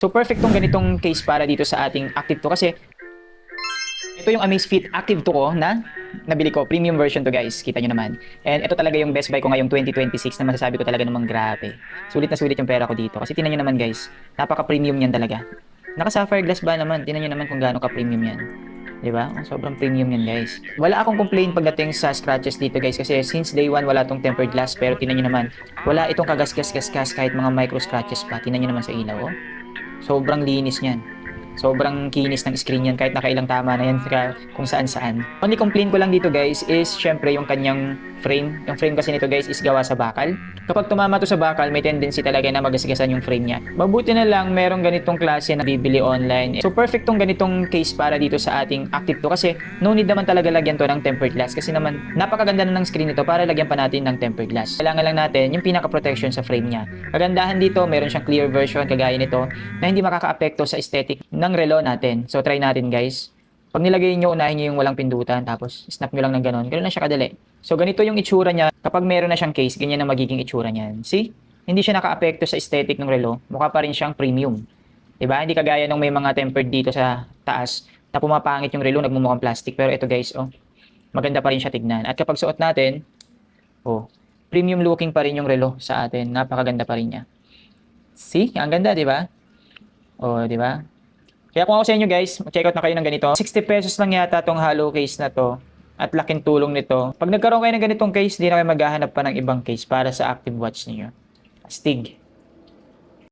So perfect tong ganitong case para dito sa ating Active 2 kasi ito yung Amazfit Active 2 ko na nabili ko. Premium version to guys. Kita nyo naman. And ito talaga yung best buy ko ngayong 2026 na masasabi ko talaga namang grabe. Sulit na sulit yung pera ko dito. Kasi tinan nyo naman guys. Napaka-premium yan talaga. Naka-sapphire glass ba naman? Tinan nyo naman kung gaano ka-premium yan. Diba? Sobrang premium yan guys. Wala akong complaint pagdating sa scratches dito guys. Kasi since day 1 wala tong tempered glass. Pero tinan nyo naman. Wala itong kagas-gas-gas-gas kahit mga micro scratches pa. Tinan nyo naman sa ilaw. Oh. Sobrang linis niyan. Sobrang kinis ng screen yan kahit nakailang tama na yan kung saan saan. Only complaint ko lang dito guys is syempre yung kanyang frame. Yung frame kasi nito guys is gawa sa bakal. Kapag tumama to sa bakal, may tendency talaga na magasgasan yung frame niya. Mabuti na lang merong ganitong klase na bibili online. So perfect tong ganitong case para dito sa ating Active 2 kasi no need naman talaga lagyan to ng tempered glass kasi naman napakaganda na ng screen nito para lagyan pa natin ng tempered glass. Kailangan lang natin yung pinaka-protection sa frame niya. Kagandahan dito, meron siyang clear version kagaya nito na hindi makaka-apekto sa aesthetic ng relo natin. So try natin guys. Pag nilagay nyo, unahin nyo yung walang pindutan, tapos snap nyo lang ng ganon. Ganon lang siya kadali. So ganito yung itsura niya. Kapag meron na siyang case, ganyan na magiging itsura niyan. See? Hindi siya naka-apekto sa aesthetic ng relo. Mukha pa rin siyang premium. Diba? Hindi kagaya nung may mga tempered dito sa taas na pumapangit yung relo, nagmumukhang plastic. Pero ito guys, oh, maganda pa rin siya tignan. At kapag suot natin, oh, premium looking pa rin yung relo sa atin. Napakaganda pa rin niya. See? Ang ganda, diba? Oh, diba? Kaya kung ako sa inyo guys, check out na kayo ng ganito. 60 pesos lang yata tong hollow case na to. At laking tulong nito. Pag nagkaroon kayo ng ganitong case, di na kayo maghahanap pa ng ibang case para sa Active Watch niyo. Astig.